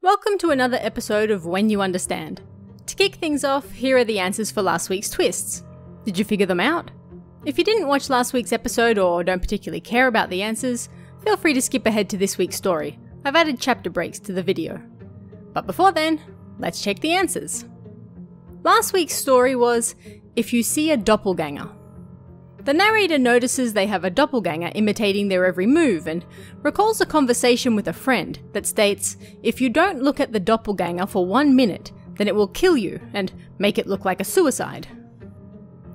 Welcome to another episode of When You Understand. To kick things off, here are the answers for last week's twists. Did you figure them out? If you didn't watch last week's episode or don't particularly care about the answers, feel free to skip ahead to this week's story. I've added chapter breaks to the video. But before then, let's check the answers. Last week's story was If You See a Doppelganger. The narrator notices they have a doppelganger imitating their every move and recalls a conversation with a friend that states, if you don't look at the doppelganger for 1 minute, then it will kill you and make it look like a suicide.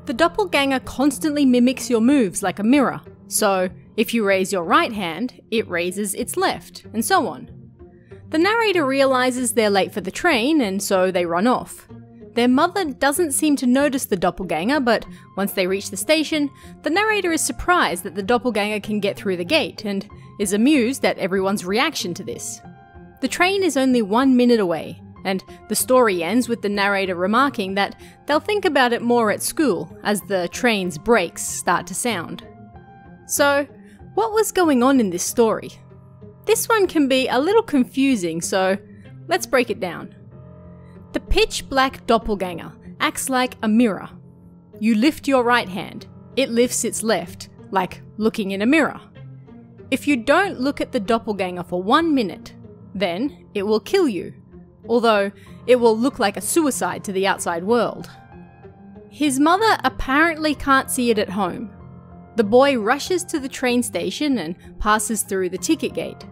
The doppelganger constantly mimics your moves like a mirror, so if you raise your right hand, it raises its left, and so on. The narrator realizes they're late for the train and so they run off. Their mother doesn't seem to notice the doppelganger, but once they reach the station, the narrator is surprised that the doppelganger can get through the gate and is amused at everyone's reaction to this. The train is only 1 minute away, and the story ends with the narrator remarking that they'll think about it more at school as the train's brakes start to sound. So, what was going on in this story? This one can be a little confusing, so let's break it down. The pitch-black doppelganger acts like a mirror. You lift your right hand, it lifts its left, like looking in a mirror. If you don't look at the doppelganger for 1 minute, then it will kill you, although it will look like a suicide to the outside world. His mother apparently can't see it at home. The boy rushes to the train station and passes through the ticket gate.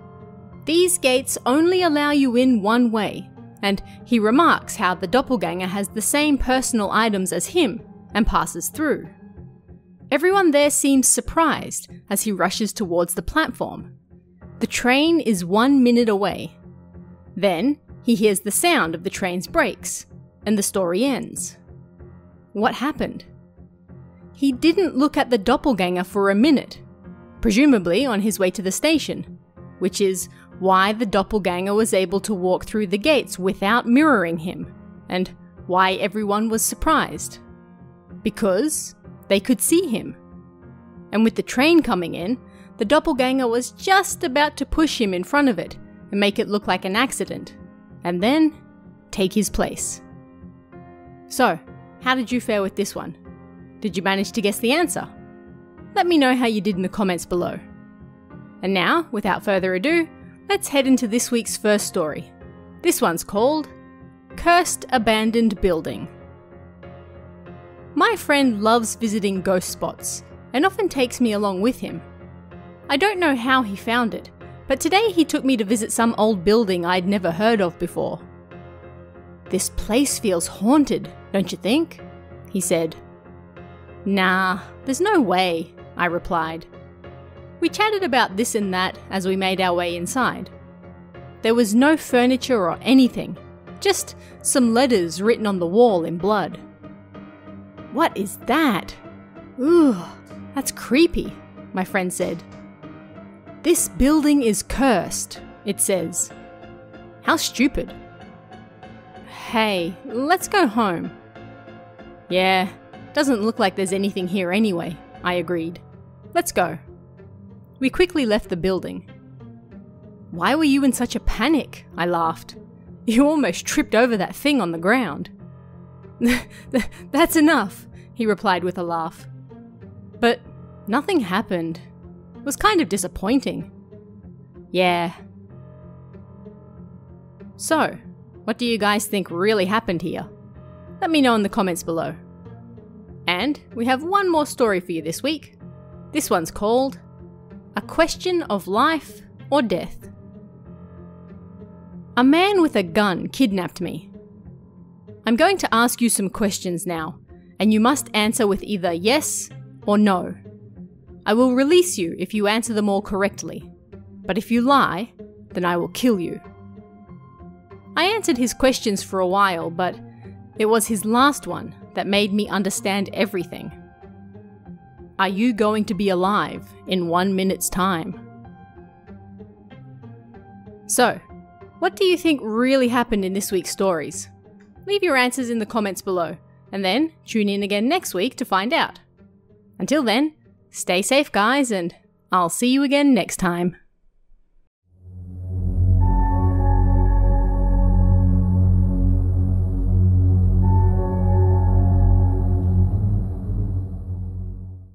These gates only allow you in one way, and he remarks how the doppelganger has the same personal items as him and passes through. Everyone there seems surprised as he rushes towards the platform. The train is 1 minute away. Then he hears the sound of the train's brakes, and the story ends. What happened? He didn't look at the doppelganger for a minute, presumably on his way to the station, which is why the doppelganger was able to walk through the gates without mirroring him, and why everyone was surprised. Because they could see him. And with the train coming in, the doppelganger was just about to push him in front of it and make it look like an accident, and then take his place. So, how did you fare with this one? Did you manage to guess the answer? Let me know how you did in the comments below. And now, without further ado, let's head into this week's first story. This one's called Cursed Abandoned Building. My friend loves visiting ghost spots and often takes me along with him. I don't know how he found it, but today he took me to visit some old building I'd never heard of before. "This place feels haunted, don't you think?" he said. "Nah, there's no way," I replied. We chatted about this and that as we made our way inside. There was no furniture or anything, just some letters written on the wall in blood. "What is that? Ooh, that's creepy," my friend said. "This building is cursed," it says. How stupid. "Hey, let's go home." "Yeah, doesn't look like there's anything here anyway," I agreed. "Let's go." We quickly left the building. "Why were you in such a panic?" I laughed. "You almost tripped over that thing on the ground." "That's enough," he replied with a laugh. "But nothing happened. It was kind of disappointing." "Yeah." So, what do you guys think really happened here? Let me know in the comments below. And we have one more story for you this week. This one's called A Question of Life or Death. A man with a gun kidnapped me. I'm going to ask you some questions now, and you must answer with either yes or no. I will release you if you answer them all correctly, but if you lie, then I will kill you. I answered his questions for a while, but it was his last one that made me understand everything. Are you going to be alive in 1 minute's time? So, what do you think really happened in this week's stories? Leave your answers in the comments below, and then tune in again next week to find out. Until then, stay safe guys, and I'll see you again next time.